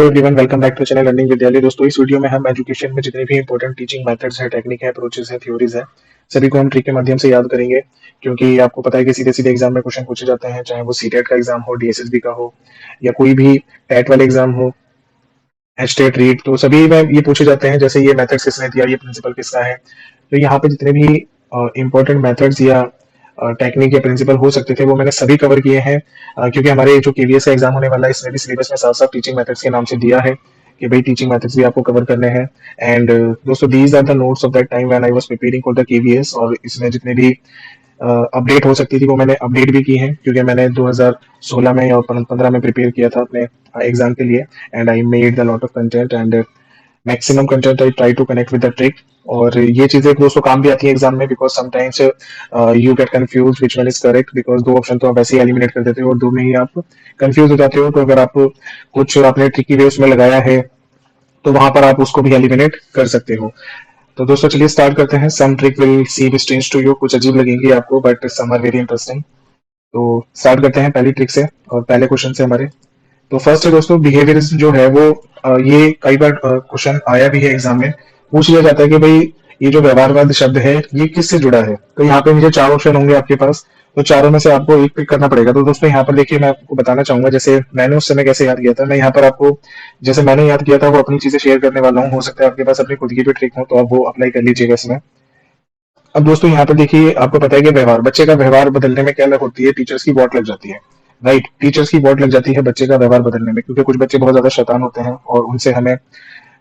Hello everyone, welcome back to channel learning Vidyalaya. दोस्तों, इस video में हम एजुकेशन में जितने भी इंपॉर्टेंट टीचिंग मेथड्स हैं, टेक्निक है, अप्रोचेस है, थ्योरीज है, सभी को हम ट्रिक के माध्यम से याद करेंगे। क्योंकि आपको पता है कि सीधे सीधे एग्जाम में क्वेश्चन पूछे जाते हैं, चाहे वो सीटेट का एग्जाम हो, डीएसएसबी का हो, या कोई भी टेट वाले एग्जाम हो, एचटेट रीट, तो सभी में ये पूछे जाते हैं जैसे ये मेथड्स किसने दिया, ये प्रिंसिपल किसका है। तो यहाँ पे जितने भी इंपॉर्टेंट मेथड्स या टेक्निक या प्रिंसिपल हो सकते थे वो मैंने सभी कवर किए हैं। क्योंकि हमारे जो केवीएस का एग्जाम होने वाला है इसमें भी सिलेबस में साथ साथ टीचिंग मेथड्स के नाम से दिया है कि भाई टीचिंग मेथड्स भी आपको कवर करने हैं। एंड दोस्तों, these are the notes of that time when I was preparing for the KVS. और इसमें जितने भी अपडेट हो सकती थी वो मैंने अपडेट भी की है, क्योंकि मैंने 2016 में और 15 में प्रिपेयर किया था अपने एग्जाम के लिए। And I made the lot of content and maximum content I try to connect with the trick. और ये चीजें दोस्तों काम भी आती है एग्जाम में, because sometimes you get confuse which one is correct, because दो ऑप्शन तो आप वैसे ही एलिमिनेट कर देते हो और दो में ही आप कंफ्यूज हो जाते हो। तो अगर आप कुछ आपने ट्रिकी वे उसमें लगाया है तो वहां पर आप उसको भी एलिमिनेट कर सकते हो। तो दोस्तों चलिए स्टार्ट करते हैं। Some trick will seem strange to you, कुछ अजीब लगेंगी आपको but some are very interesting. तो स्टार्ट करते हैं पहली ट्रिक से और पहले क्वेश्चन से हमारे। तो फर्स्ट है दोस्तों, बिहेवियरिज्म जो है वो ये कई बार क्वेश्चन आया भी है एग्जाम में। पूछ लिया जाता है कि भाई ये जो व्यवहारवाद शब्द है ये किससे जुड़ा है। तो यहाँ पे मुझे चार ऑप्शन होंगे आपके पास, तो चारों में से आपको एक पिक करना पड़ेगा। तो दोस्तों यहाँ पर देखिए, मैं आपको बताना चाहूंगा जैसे मैंने उस समय कैसे याद किया था। मैं यहाँ पर आपको जैसे मैंने याद किया था वो अपनी चीजें शेयर करने वाला हूँ। हो सकता है आपके पास अपनी खुद की भी ट्रिक हो तो आप वो अप्लाई कर लीजिएगा इसमें। अब दोस्तों यहाँ पे देखिए, आपको पता है कि व्यवहार, बच्चे का व्यवहार बदलने में क्या लग होती है, टीचर्स की वॉट लग जाती है। राइट, टीचर्स की वॉट लग जाती है बच्चे का व्यवहार बदलने में, क्योंकि कुछ बच्चे बहुत ज्यादा शैतान होते हैं और उनसे हमें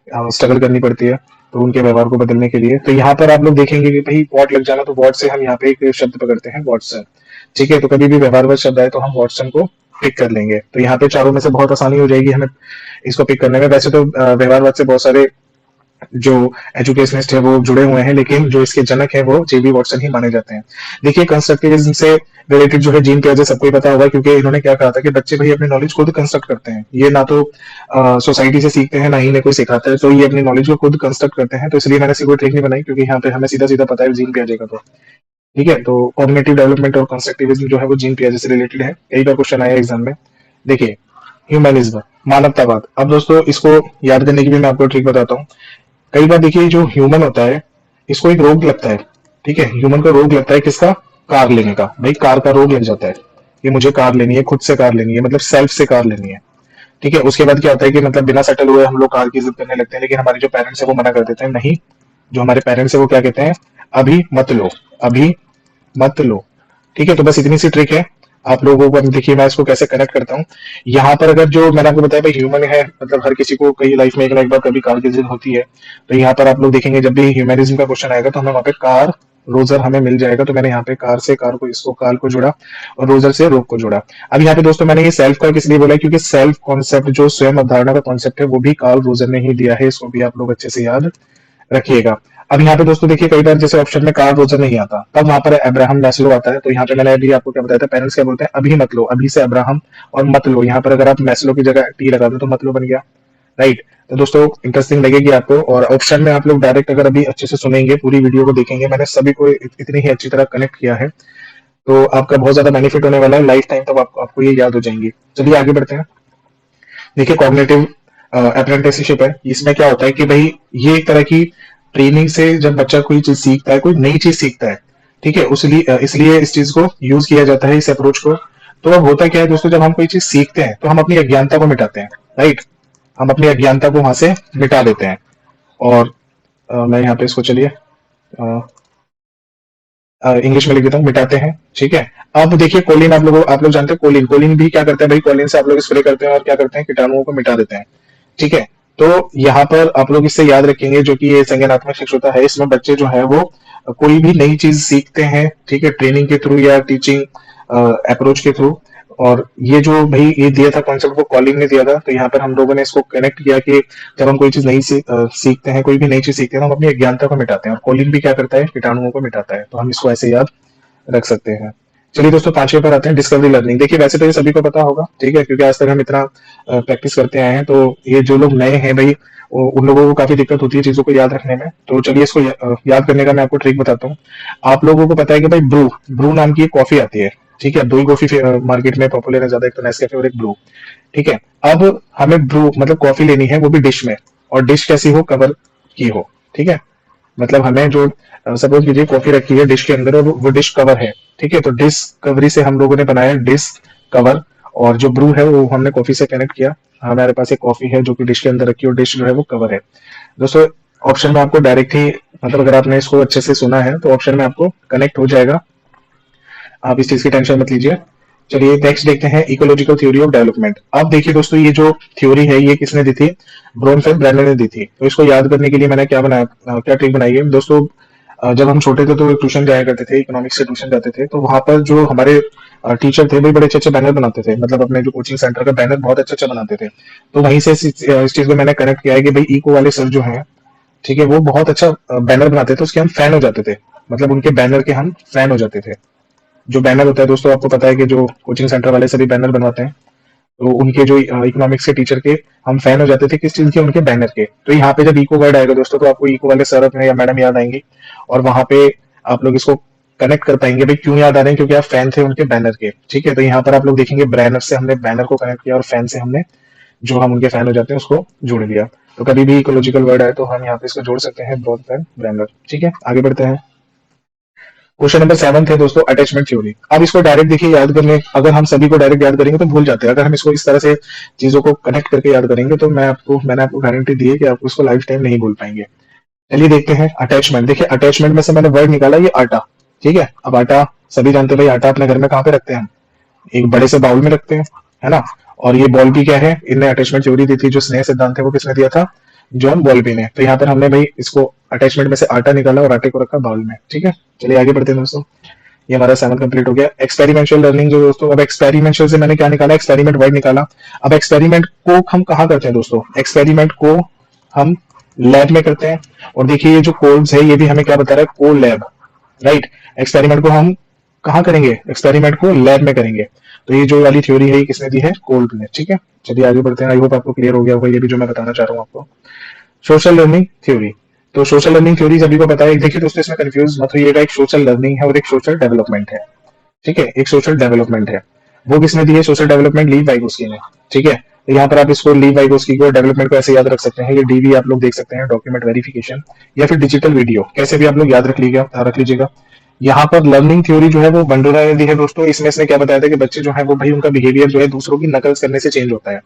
स्ट्रगल करनी पड़ती है तो उनके व्यवहार को बदलने के लिए। तो यहाँ पर आप लोग देखेंगे कि भाई वॉट लग जाना, तो वॉट से हम यहाँ पे एक शब्द पकड़ते हैं, वॉटसन। ठीक है, तो कभी भी व्यवहारवाद शब्द आए तो हम वॉटसन को पिक कर लेंगे। तो यहाँ पे चारों में से बहुत आसानी हो जाएगी हमें इसको पिक करने में। वैसे तो व्यवहारवाद से बहुत सारे जो एजुकेशनिस्ट है वो जुड़े हुए हैं, लेकिन जो इसके जनक है वो जेबी वॉटसन ही माने जाते हैं। देखिए, कंस्ट्रक्टिविज्म से रिलेटेड जो है जीन पियाजे सबको ही पता होगा, क्योंकि इन्होंने क्या कहा था कि बच्चे भाई अपनी नॉलेज खुद कंस्ट्रक्ट करते हैं। ये ना तो सोसाइटी से सीखते हैं ना ही इन्हें कोई सिखाता है, तो ये अपनी नॉलेज को खुद कंस्ट्रक्ट करते हैं। तो इसलिए मैंने कोई ट्रिक नहीं बनाई, क्योंकि यहाँ पे हमें सीधा सीधा पता है जीन पियाजे का। तो ठीक है, तो कॉग्निटिव डेवलपमेंट और कंस्ट्रक्टिविज्म जो है वो जीन पियाजे से रिलेटेड है। कई बार क्वेश्चन आया एग्जाम में। देखिए, ह्यूमनिज्म, मानवतावाद। अब दोस्तों इसको याद करने की भी मैं आपको ट्रिक बताता हूँ। कई बार देखिए, जो ह्यूमन होता है इसको एक रोग लगता है। ठीक है, ह्यूमन को रोग लगता है किसका, कार लेने का। भाई कार का रोग लग जाता है कि मुझे कार लेनी है, खुद से कार लेनी है, मतलब सेल्फ से कार लेनी है। ठीक है, उसके बाद क्या होता है कि मतलब बिना सेटल हुए हम लोग कार की जिद करने लगते हैं, लेकिन हमारे जो पेरेंट्स है वो मना कर देते हैं। नहीं, जो हमारे पेरेंट्स है वो क्या कहते हैं, अभी मत लो, अभी मत लो। ठीक है, तो बस इतनी सी ट्रिक है आप लोगों को। देखिए मैं इसको कैसे कनेक्ट करता हूँ। यहाँ पर अगर जो मैंने आपको बताया भाई ह्यूमन है, मतलब हर किसी को कई लाइफ में एक ना एक बार कभी कार की जिद होती है। तो यहाँ पर आप लोग देखेंगे जब भी ह्यूमनिज्म का क्वेश्चन आएगा तो हमें वहाँ पे कार रोजर हमें मिल जाएगा। तो मैंने यहाँ पे कार से कार को, इसको कार को जोड़ा और रोजर से रोग को जोड़ा। अब यहाँ पे दोस्तों मैंने ये सेल्फ का किस लिए बोला है, क्योंकि सेल्फ कॉन्सेप्ट जो स्वयं अवधारणा का कॉन्सेप्ट है वो भी कार्ल रोजर ने ही दिया है। इसको भी आप लोग अच्छे से याद रखिएगा। अब यहाँ पे दोस्तों देखिए, कई बार जैसे ऑप्शन में कार्ल रोजर नहीं आता तब वहां पर अब्राहम मैस्लो आता है। तो यहाँ पे मैंने अभी आपको क्या बताया था, पेरेंट्स क्या बोलते हैं, अभी मत लो, अभी से अब्राहम और मत लो। यहाँ पर अगर आप मैस्लो की जगह टी लगा दो तो मत लो बन गया। राइट, तो दोस्तों इंटरेस्टिंग लगेगी आपको। और ऑप्शन में आप लोग डायरेक्ट अगर अभी अच्छे से सुनेंगे, पूरी वीडियो को देखेंगे, मैंने सभी को इतनी ही अच्छी तरह कनेक्ट किया है, तो आपका बहुत ज्यादा बेनिफिट होने वाला है लाइफ टाइम तक। आपको ये याद हो जाएंगी। चलिए आगे बढ़ते हैं। देखिए, कॉग्निटिव अप्रेंटिसशिप है। इसमें क्या होता है कि भाई ये एक तरह की ट्रेनिंग से जब बच्चा कोई चीज सीखता है, कोई नई चीज सीखता है, ठीक है, इसलिए इस चीज को यूज किया जाता है, इस अप्रोच को। तो अब होता क्या है दोस्तों, जब हम कोई चीज सीखते हैं तो हम अपनी अज्ञानता को मिटाते हैं। राइट, हम अपनी अज्ञानता को वहां से मिटा देते हैं। और मैं यहाँ पे इसको चलिए इंग्लिश में लिख देता हूँ, मिटाते हैं। ठीक है, अब देखिए कोलिन, आप लोग जानते हैं कोलिन। कोलिन भी क्या करते हैं भाई, कोलिन से आप लोग स्प्रे करते हैं और क्या करते हैं, कीटाणुओं को मिटा देते हैं। ठीक है, तो यहाँ पर आप लोग इससे याद रखेंगे, जो कि ये संज्ञानात्मक शिक्षुता है, इसमें बच्चे जो है वो कोई भी नई चीज सीखते हैं, ठीक है, ट्रेनिंग के थ्रू या टीचिंग अप्रोच के थ्रू। और ये जो भाई ये दिया था कॉन्सेप्ट वो कॉलिंग ने दिया था। तो यहाँ पर हम लोगों ने इसको कनेक्ट किया कि जब हम कोई चीज नई सीखते हैं, कोई भी नई चीज सीखते हैं, तो हम अपनी अज्ञानता को मिटाते हैं। और कॉलिंग भी क्या करता है, कीटाणुओं को मिटाता है। तो हम इसको ऐसे याद रख सकते हैं। चलिए दोस्तों पांचवे पर आते हैं, डिस्कवरी लर्निंग। देखिए वैसे तो ये सभी को पता होगा, ठीक है, क्योंकि आज तक हम इतना प्रैक्टिस करते आए हैं। तो ये जो लोग नए हैं भाई, उन लोगों को काफी दिक्कत होती है चीजों को याद रखने में। तो चलिए इसको याद करने का मैं आपको ट्रिक बताता हूँ। आप लोगों को पता है कि भाई ब्रू ब्रू नाम की एक कॉफी आती है। ठीक है, दो ही कॉफी मार्केट में पॉपुलर है ज्यादा, एक तो नेस्कैफे और एक ब्रू। ठीक है। अब हमें ब्रू मतलब कॉफी लेनी है, वो भी डिश में, और डिश कैसी हो, कवर की हो, ठीक है। मतलब हमें जो सपोज कीजिए कॉफी रखी है डिश के अंदर और वो डिश कवर है, ठीक है। तो डिश कवरी से हम लोगों ने बनाया डिश कवर, और जो ब्रू है वो हमने कॉफी से कनेक्ट किया। हमारे पास एक कॉफी है जो कि डिश के अंदर रखी है और डिश जो है वो कवर है। दोस्तों ऑप्शन में आपको डायरेक्ट ही, मतलब अगर आपने इसको अच्छे से सुना है तो ऑप्शन में आपको कनेक्ट हो जाएगा, आप इस चीज की टेंशन मत लीजिए। चलिए नेक्स्ट देखते हैं इकोलॉजिकल थ्योरी ऑफ डेवलपमेंट। अब देखिए दोस्तों, ये जो थ्योरी है ये किसने दी थी, ब्रोनफेल्ड ब्रेनर ने दी थी। तो इसको याद करने के लिए मैंने क्या बनाया, क्या ट्रिक बनाई है दोस्तों। जब हम छोटे थे तो ट्यूशन जाया करते थे, इकोनॉमिक्स से ट्यूशन जाते थे, तो वहां पर जो हमारे टीचर थे वो बड़े अच्छे अच्छे बैनर बनाते थे, मतलब अपने जो कोचिंग सेंटर का बैनर बहुत अच्छा अच्छा बनाते थे। तो वहीं से इस चीज को मैंने कनेक्ट किया है कि भाई इको वाले सर जो है, ठीक है, वो बहुत अच्छा बैनर बनाते थे, उसके हम फैन हो जाते थे, मतलब उनके बैनर के हम फैन हो जाते थे। जो बैनर होता है दोस्तों, आपको पता है कि जो कोचिंग सेंटर वाले सभी बैनर बनवाते हैं, तो उनके जो इकोनॉमिक्स के टीचर के हम फैन हो जाते थे, किस चीज के, उनके बैनर के। तो यहाँ पे जब इको वर्ड आएगा दोस्तों, तो आपको इको वाले सर अपने या मैडम याद आएंगे, और वहां पे आप लोग इसको कनेक्ट कर पाएंगे भाई क्यों याद आ रहे हैं, क्योंकि आप फैन थे उनके बैनर के, ठीक है। तो यहाँ पर आप लोग देखेंगे बैनर से हमने बैनर को कनेक्ट किया और फैन से हमने जो हम उनके फैन हो जाते हैं उसको जोड़ दिया। तो कभी भी इकोलॉजिकल वर्ड आए तो हम यहाँ पे इसको जोड़ सकते हैं, ब्रॉडबैंड ब्रेनर, ठीक है। आगे बढ़ते हैं। क्वेश्चन नंबर 7 है दोस्तों, अटैचमेंट थ्योरी। अब इसको डायरेक्ट देखिए याद करने, अगर हम सभी को डायरेक्ट याद करेंगे तो भूल जाते हैं, अगर हम इसको इस तरह से चीजों को कनेक्ट करके याद करेंगे तो मैंने आपको गारंटी दी है कि आपको इसको लाइफ टाइम नहीं भूल पाएंगे। चलिए देखते हैं अटैचमेंट। देखिए अटैचमेंट में से मैंने वर्ड निकाला ये आटा, ठीक है। अब आटा सभी जानते हैं भाई, आटा अपने घर में कहाँ पे रखते हैं हम, एक बड़े से बाउल में रखते हैं, है ना। और ये बॉल भी क्या है, इनने अटैचमेंट थ्योरी दी थी, जो स्नेह सिद्धांत है वो किसने दिया था, जॉन बॉल्बी ने। तो यहाँ पर हमने भाई इसको अटैचमेंट में से आटा निकाला और आटे को रखा बाउल में, ठीक है। चलिए आगे बढ़ते हैं दोस्तों। ये हमारा 7 कंप्लीट हो गया। एक्सपेरिमेंशियल लर्निंग जो दोस्तों, अब एक्सपेरिमेंशियल से मैंने क्या निकाला, एक्सपेरिमेंट वर्ड निकाला। अब एक्सपेरिमेंट को हम कहाँ करते हैं दोस्तों, एक्सपेरिमेंट को हम लैब में करते हैं। और देखिए ये जो कोड्स है ये भी हमें क्या बता रहा है, को लैब, राइट। एक्सपेरिमेंट को हम कहाँ करेंगे, एक्सपेरिमेंट को लैब में करेंगे। तो ये जो वाली थ्योरी है ये किसने दी है, कोल्ड ने, ठीक है। चलिए आगे बढ़ते हैं। आई होप आपको क्लियर हो गया होगा ये भी जो मैं बताना चाह रहा हूँ आपको। Social learning theory. तो सोशल लर्निंग थ्योरी सभी को पता है। देखिए दोस्तों इसमें कंफ्यूज मत होइएगा, एक सोशल लर्निंग है और एक सोशल डेवलपमेंट है, ठीक है। एक सोशल डेवलपमेंट है, वो किसने दी है, सोशल डेवलपमेंट लीव वाइगोस्की ने, ठीक है। तो यहाँ पर आप इसको लीव वाइगोस्की को डेवलपमेंट को ऐसे याद रख सकते हैं, ये डीवी आप लोग देख सकते हैं, डॉक्यूमेंट वेरिफिकेशन, या फिर डिजिटल वीडियो, कैसे भी आप लोग याद रख लीजिएगा। यहाँ पर लर्निंग थ्योरी जो है वो बंडोरा ने दी है दोस्तों। इसमें इसने क्या बताया था कि बच्चे जो है वो भाई उनका बिहेवियर जो है दूसरों की नकल करने से चेंज होता है,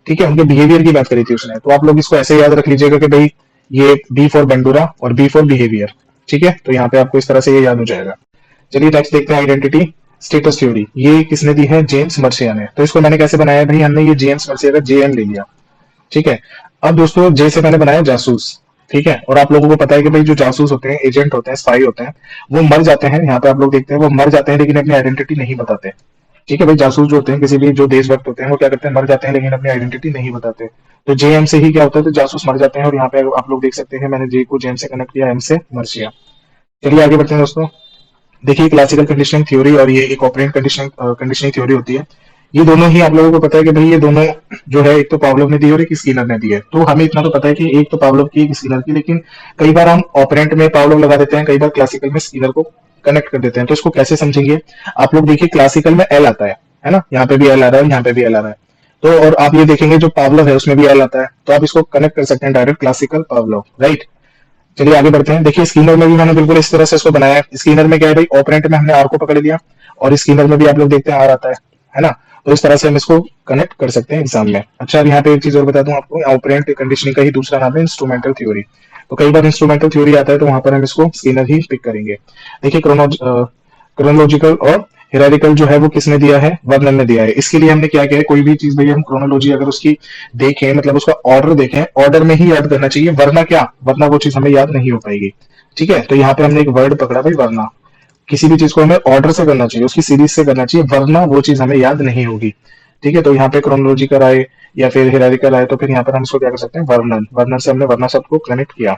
ठीक है। उनके बिहेवियर की बात करी थी उसने। तो आप लोग इसको ऐसे याद रख लीजिएगा कि भाई ये बी फॉर बंडोरा और बी फॉर बिहेवियर, ठीक है। तो यहाँ पे आपको इस तरह से ये याद हो जाएगा। चलिए नेक्स्ट देखते हैं आइडेंटिटी स्टेटस थ्योरी। ये किसने दी है, जेम्स मर्सिया ने। तो इसको मैंने कैसे बनाया भाई, हमने ये जेम्स मर्सिया का जेएम ले लिया, ठीक है। अब दोस्तों जे से मैंने बनाया जासूस, ठीक है। और आप लोगों को पता है कि भाई जो जासूस होते हैं, एजेंट होते हैं, स्पाई होते हैं, वो मर जाते हैं। यहाँ पे आप लोग देखते हैं वो मर जाते हैं लेकिन अपनी आइडेंटिटी नहीं बताते, ठीक है। भाई जासूस जो होते हैं, किसी भी जो देशभक्त होते हैं, वो क्या करते हैं, मर जाते हैं लेकिन अपनी आइडेंटिटी नहीं बताते। तो जेएम से ही क्या होता है, तो जासूस मर जाते हैं। और यहाँ पे आप लोग देख सकते हैं मैंने जे को जेएम से कनेक्ट किया, एम से मर्सिया। चलिए आगे बढ़ते हैं दोस्तों। देखिए क्लासिकल कंडीशनिंग थ्योरी और ये एक ऑपरेंट कंडीशनिंग थ्योरी होती है। ये दोनों ही आप लोगों को पता है कि भाई ये दोनों जो है, एक तो पावलोव ने दी है और एक स्किनर ने दी है। तो हमें इतना तो पता है कि एक तो पावलोव की, एक स्किनर की, लेकिन कई बार हम ऑपरेंट में पावलोव लगा देते हैं, कई बार क्लासिकल में स्किनर को कनेक्ट कर देते हैं। तो इसको कैसे समझेंगे, आप लोग देखिए क्लासिकल में एल आता है ना, यहाँ पे भी एल आ रहा है, यहाँ पे भी एल आ रहा है। तो और आप ये देखेंगे जो पावलोव है उसमें भी एल आता है, तो आप इसको कनेक्ट कर सकते हैं डायरेक्ट, क्लासिकल पावलोव, राइट। चलिए आगे बढ़ते हैं। देखिए स्किनर में भी मैंने बिल्कुल इस तरह से इसको बनाया है। स्किनर में क्या है भाई, ऑपरेंट में हमने आर को पकड़ लिया और स्किनर में भी आप लोग देखते हैं आर आता है ना। तो इस तरह से हम इसको कनेक्ट कर सकते हैं एग्जाम में। अच्छा अब यहाँ पे एक चीज और बता दूं आपको, ऑपरेंट कंडीशनिंग का ही दूसरा नाम है इंस्ट्रूमेंटल थ्योरी। तो कई बार इंस्ट्रूमेंटल थ्योरी आता है तो वहां पर हम इसको स्किनर ही पिक करेंगे। देखिए क्रोनोलॉजिकल और हिरारिकल जो है वो किसने दिया है, वर्नन ने दिया है। इसके लिए हमने क्या किया है, कोई भी चीज भैया हम क्रोनोलॉजी अगर उसकी देखें, मतलब उसका ऑर्डर देखें, ऑर्डर में ही याद करना चाहिए, वरना क्या, वरना वो चीज हमें याद नहीं हो पाएगी, ठीक है। तो यहाँ पे हमने एक वर्ड पकड़ा भाई, वरना। किसी भी चीज को हमें ऑर्डर से करना चाहिए, उसकी सीरीज से करना चाहिए, वरना वो चीज हमें याद नहीं होगी, ठीक है। तो यहाँ पे क्रोनोलॉजिकल आए या फिर हिरारिकल आए तो फिर यहाँ पर हम इसको क्या कर सकते हैं, वर्णन। वर्णन से हमने वर्णा शब्द को कनेक्ट किया।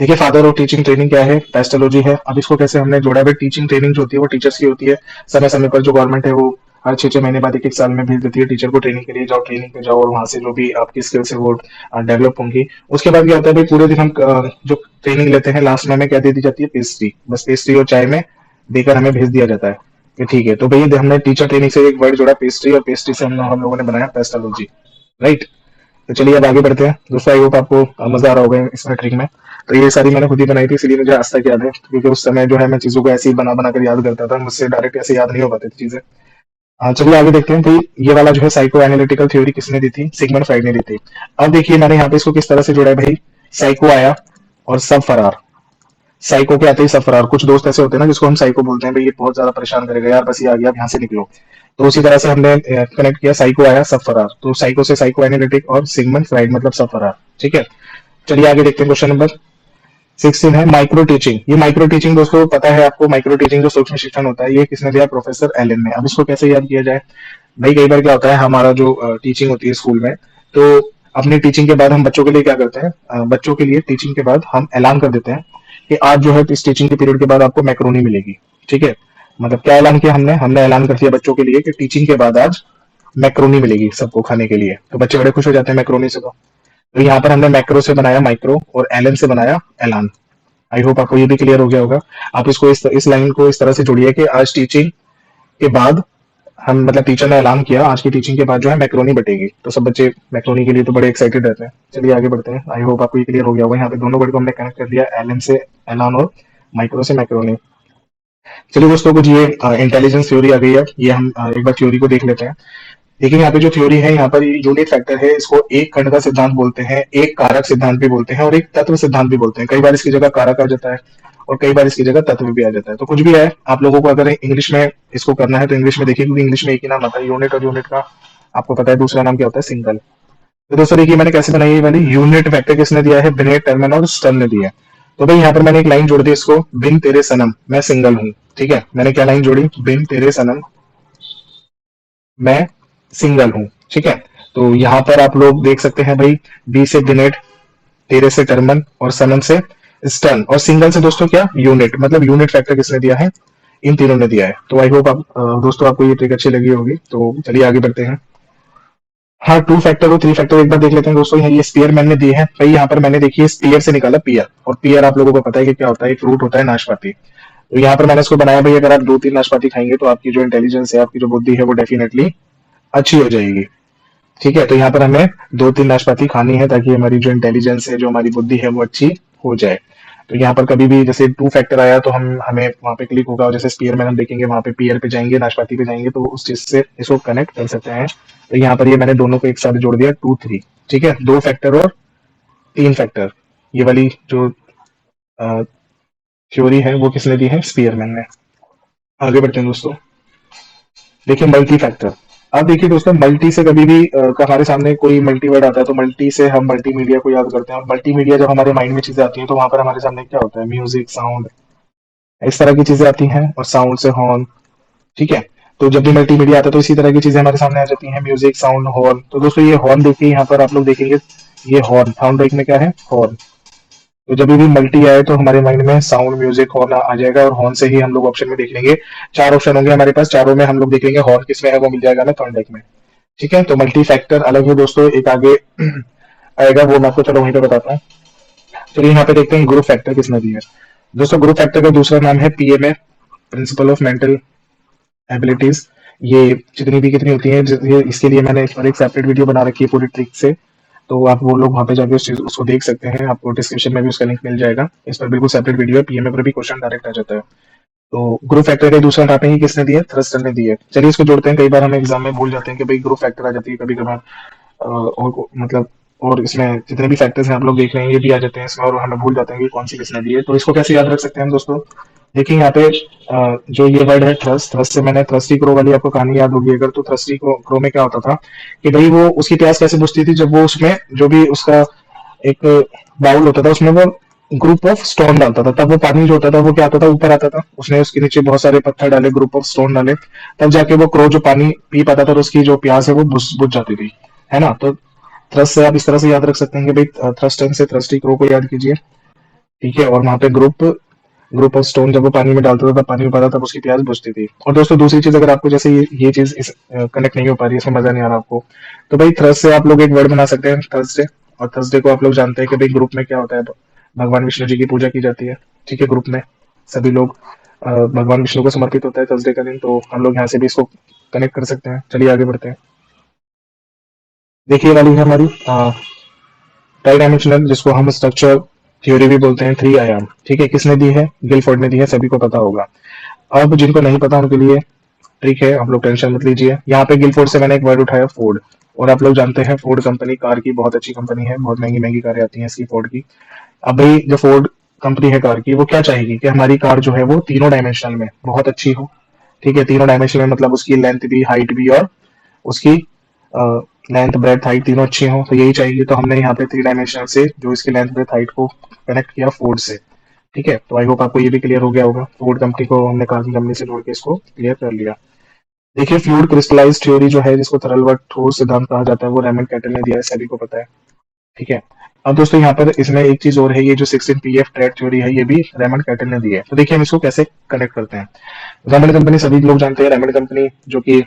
देखिए फादर ऑफ टीचिंग ट्रेनिंग क्या है, पेस्टोलॉजी है। अब इसको कैसे हमने जोड़ा है, टीचिंग ट्रेनिंग जो होती है वो टीचर्स की होती है। समय समय पर जो गवर्नमेंट है वो हर 6 6 महीने बाद, एक साल में भेज देती है टीचर को ट्रेनिंग के लिए, जाओ ट्रेनिंग पे जाओ और वहां से जो भी आपकी स्किल्स है वो डेवलप होंगी। उसके बाद क्या होता है भाई, पूरे दिन हम जो ट्रेनिंग लेते हैं, लास्ट में हमें क्या दे दी जाती है, पेस्ट्री। बस पेस्ट्री और चाय में देकर हमें भेज दिया जाता है। ये ठीक है। तो भैया हमने टीचर ट्रेनिंग से एक वर्ड जोड़ा पेस्ट्री, और पेस्ट्री से हम लोगों ने बनाया पेस्टोलॉजी, राइट। तो चलिए अब आगे बढ़ते हैं दोस्तों। आई होप आपको मजा आ रहा होगा इसमें ट्रिक में। तो ये सारी मैंने खुद ही बनाई थी, इसलिए मुझे आज तक याद है, क्योंकि उस समय जो है मैं चीजों को ऐसे ही बना बना कर याद करता था, मुझसे डायरेक्ट ऐसे याद नहीं हो पाती थी चीजें। हाँ चलिए आगे देखते हैं। भाई ये वाला जो है साइको एनालिटिकल थ्योरी किसने दी थी? सिगमंड फ्राइड ने दी थी। अब देखिए मैंने यहाँ पे इसको किस तरह से जोड़ा है भाई। साइको आया और सब फरार। साइको के आते ही सब फरार। कुछ दोस्त ऐसे होते हैं ना जिसको हम साइको बोलते हैं, भाई ये बहुत ज्यादा परेशान करेगा यार, बस ये आ गया, अब यहाँ से निकलो। तो उसी तरह से हमने कनेक्ट किया, साइको आया सब फरार, तो साइको से साइको एनालिटिक और सिगमंड फ्राइड मतलब सब फरार, ठीक है। चलिए आगे देखते हैं। क्वेश्चन नंबर 16 है माइक्रो टीचिंग। ये माइक्रो टीचिंग दोस्तों पता है आपको, माइक्रो टीचिंग जो सूक्ष्म शिक्षण होता है, ये किसने दिया? प्रोफेसर एलन ने। अब इसको कैसे याद किया जाए भाई? कई बार क्या होता है, हमारा जो टीचिंग होती है स्कूल में, तो अपनी टीचिंग के बाद हम बच्चों के लिए क्या करते हैं, बच्चों के लिए टीचिंग के बाद हम ऐलान कर देते हैं कि आज जो है इस टीचिंग के पीरियड के बाद आपको मैक्रोनी मिलेगी, ठीक है। मतलब क्या ऐलान किया हमने? हमने ऐलान कर दिया बच्चों के लिए कि टीचिंग के बाद आज मैक्रोनी मिलेगी सबको खाने के लिए। तो बच्चे बड़े खुश हो जाते हैं मैक्रोनी से। तो यहाँ पर हमने मैक्रो से बनाया माइक्रो, और एलन से बनाया ऐलान। आई होप आपको ये भी क्लियर हो गया होगा। आप इसको इस लाइन को इस तरह से जोड़िए कि आज टीचिंग के बाद हम, मतलब टीचर ने ऐलान किया आज की टीचिंग के बाद जो है मैक्रोनी बटेगी, तो सब बच्चे मैक्रोनी के लिए तो बड़े एक्साइटेड रहते हैं। चलिए आगे बढ़ते हैं। आई होप आपको ये क्लियर हो गया होगा। यहाँ पे दोनों वर्ड को हमने कनेक्ट कर दिया, एलन से ऐलान और माइक्रो से मैक्रोनी। चलिए दोस्तों कुछ ये इंटेलिजेंस थ्योरी आ गई है, ये हम एक बार थ्योरी को देख लेते हैं। देखिए यहाँ पे जो थ्योरी है, यहाँ पर यूनिट फैक्टर है, इसको एक खंड का सिद्धांत बोलते हैं, एक कारक सिद्धांत भी बोलते हैं, और एक तत्व सिद्धांत भी बोलते हैं। कई बार इसकी जगह कारक आ जाता है और कई बार इसकी जगह तत्व भी आ जाता है। तो कुछ भी है, आप लोगों को अगर इंग्लिश में इसको करना है तो इंग्लिश में देखिए, क्योंकि इंग्लिश में एक ही नाम आता है यूनिट, और यूनिट का आपको पता है दूसरा नाम क्या होता है? सिंगल। तो दोस्तों देखिए मैंने कैसे बनाई ये वाली यूनिट वेक्टर, किसने दिया है? बिनेट, टर्मन और स्टर्न ने दिया है। तो भाई यहाँ पर मैंने एक लाइन जोड़ दी, इसको बिन तेरे सनम मैं सिंगल हूँ, ठीक है। मैंने क्या लाइन जोड़ी? बिन तेरे सनम मैं सिंगल हूँ, ठीक है। तो यहाँ पर आप लोग देख सकते हैं भाई, बी से बिनेट, तेरे से टर्मन और सनम से स्टर्न, और सिंगल से दोस्तों क्या? यूनिट। मतलब यूनिट फैक्टर किसने दिया है? इन तीनों ने दिया है। तो आई होप आप दोस्तों आपको ये ट्रिक अच्छी लगी होगी। तो चलिए आगे बढ़ते हैं। हाँ टू फैक्टर और थ्री फैक्टर एक बार देख लेते हैं दोस्तों। ये स्पीयर मैंने दी है भाई, यहाँ पर मैंने देखिए स्पीयर से निकाला पियर, और पियर आप लोगों को पता है कि क्या होता है? एक फ्रूट होता है, नाशपाती। तो यहाँ पर मैंने इसको बनाया भाई, अगर आप 2-3 नाशपाती खाएंगे तो आपकी जो इंटेलिजेंस है, आपकी जो बुद्धि है, वो डेफिनेटली अच्छी हो जाएगी, ठीक है। तो यहाँ पर हमें 2-3 नाशपाती खानी है ताकि हमारी जो इंटेलिजेंस है, जो हमारी बुद्धि है, वो अच्छी हो जाए। तो यहाँ पर कभी भी जैसे टू फैक्टर आया तो हम हमें वहां पे क्लिक होगा, और जैसे स्पीयर में हम देखेंगे वहां पे पियर पे जाएंगे, नाशपाती पे जाएंगे, तो उस चीज से इसको कनेक्ट कर सकते हैं। तो यहाँ पर ये मैंने दोनों को एक साथ जोड़ दिया, 2-3, ठीक है। 2 फैक्टर और 3 फैक्टर, ये वाली जो थ्योरी है वो किसने दी है? स्पीयरमैन ने। आगे बढ़ते हैं दोस्तों। देखिए मल्टी फैक्टर। अब देखिए दोस्तों, मल्टी से कभी भी हमारे सामने कोई मल्टी वर्ड आता है तो मल्टी से हम मल्टीमीडिया को याद करते हैं। मल्टीमीडिया जब हमारे माइंड में चीजें आती हैं तो वहां पर हमारे सामने क्या होता है? म्यूजिक, साउंड, इस तरह की चीजें आती हैं, और साउंड से हॉर्न, ठीक है। तो जब भी मल्टीमीडिया आता है तो इसी तरह की चीजें हमारे सामने आ जाती हैं, म्यूजिक, साउंड, हॉर्न। तो दोस्तों ये हॉर्न देखिए, यहाँ पर आप लोग देखेंगे, ये हॉर्न, साउंड ब्रेक में क्या है? हॉर्न। तो जब भी मल्टी आए तो हमारे माइंड में साउंड, म्यूजिक, हॉर्न आ जाएगा, और हॉर्न से ही हम लोग ऑप्शन में देख लेंगे। 4 ऑप्शन होंगे हमारे पास, चारों में हम लोग देख लेंगे हॉर्न किसमें है, वो मिल जाएगा हमें थर्ड डेक में, ठीक है। तो मल्टी फैक्टर अलग है दोस्तों, एक आगे आएगा, वो मैं आपको चलो वहीं पे बताता हूँ। चलिए यहाँ पे देखते हैं ग्रुप फैक्टर किसने दिया है। दोस्तों ग्रुप फैक्टर का दूसरा नाम है PMA, principle of mental abilities. ये जितनी भी कितनी होती है, इसके लिए मैंने एक सेपरेट वीडियो बना रखी है पूरी ट्रिक से, तो आप वो लोग वहां पे जाके उसको देख सकते हैं। आपको डिस्क्रिप्शन में भी उसका लिंक मिल जाएगा, इस पर बिल्कुल सेपरेट वीडियो है, पीएमए पर भी क्वेश्चन डायरेक्ट आ जाता है। तो ग्रुप फैक्टर का दूसरा नाम है, किसने दिया? थ्रस्टर ने दिया है। चलिए इसको जोड़ते हैं। कई बार हम एग्जाम में भूल जाते हैं कि भाई ग्रुप फैक्टर आ जाती है कभी कभार, और मतलब, और इसमें जितने भी फैक्टर्स हैं आप लोग देख रहे हैं, ये भी आ जाते हैं इसमें, और हमें भूल जाते हैं कि कौन सी किसने दी है। तो इसको कैसे याद रख सकते हैं हम दोस्तों? देखिए यहाँ पे जो ये वर्ड है थ्रस्ट, थ्रस्ट से मैंने थ्रस्टी क्रो वाली आपको कहानी याद होगी अगर, तो थ्रस्टी क्रो में क्या होता था कि भाई वो उसकी प्यास कैसे बुझती थी? जब वो उसमें जो भी उसका एक बाउल होता था उसमें वो ग्रुप ऑफ स्टोन डालता था, तब वो पानी जो होता था वो क्या आता था? ऊपर आता था। उसने उसके नीचे बहुत सारे पत्थर डाले, ग्रुप ऑफ स्टोन डाले, तब जाके वो क्रो जो पानी पी पाता था, और उसकी जो प्यास है वो बुझ जाती थी, है ना। तो थ्रस्ट से आप इस तरह से याद रख सकते हैं कि भाई थ्रस्टन से थ्रस्टी क्रो को याद कीजिए, ठीक है। और वहां पे ग्रुप ऑफ स्टोन जब वो पानी में डालता था तब पानी में पाता तब उसकी प्यास बुझती थी। और दोस्तों दूसरी चीज, अगर आपको जैसे ये चीज इस कनेक्ट नहीं हो पा रही, इसमें मजा नहीं आ रहा आपको, तो भाई थ्रस्ट से आप लोग एक वर्ड बना सकते हैं, थर्सडे। और थर्सडे को आप लोग जानते हैं कि भाई ग्रुप में क्या होता है, भगवान विष्णु जी की पूजा की जाती है, ठीक है, ग्रुप में सभी लोग भगवान विष्णु को समर्पित होता है थर्सडे का दिन, तो हम लोग यहाँ से भी इसको कनेक्ट कर सकते हैं। चलिए आगे बढ़ते हैं। देखिए वाली है हमारी ट्राई डायमेंशनल, जिसको हम स्ट्रक्चर थ्योरी भी बोलते हैं, 3 आयाम। ठीक है, किसने दी है? गिलफोर्ड ने दी है, सभी को पता होगा। अब जिनको नहीं पता उनके लिए ठीक है, आप लोग टेंशन मत लीजिए। यहाँ पे गिलफोर्ड से मैंने एक वर्ड उठाया, फोर्ड। और आप लोग जानते हैं फोर्ड कंपनी कार की बहुत अच्छी कंपनी है, बहुत महंगी महंगी कारें आती हैं इसकी फोर्ड की। अब भाई जो फोर्ड कंपनी है कार की, वो क्या चाहेगी कि हमारी कार जो है वो तीनों डायमेंशनल में बहुत अच्छी हो। ठीक है, तीनों डायमेंशन में मतलब उसकी लेंथ भी, हाइट भी, और उसकी लेंथ ब्रेथ हाइट तीनों अच्छी हो, तो यही चाहिए। तो हमने यहाँ पे 3 डायमेंशनल से जो इसकी लेंथ ब्रेथ हाइट को कनेक्ट किया फोर्ड से। ठीक है, तो आई होप आपको ये भी क्लियर हो गया होगा। फोर्ड कंपनी को हमने कार की कंपनी से जोड़ के इसको क्लियर कर लिया। देखिए फ्लूइड क्रिस्टलाइज थ्योरी जो है, जिसको तरल व ठोस सिद्धांत कहा जाता है, वो रेमंड कैटल ने दिया है, सभी को पता है। ठीक है, अब दोस्तों यहाँ पर इसमें एक चीज और है, ये जो 16 PF ट्रेड थ्योरी है, ये भी रेमंड कैटल ने दी है। तो देखिए हम इसको कैसे कनेक्ट करते हैं। रेमंड कंपनी सभी लोग जानते हैं, रेमंड कंपनी जो कि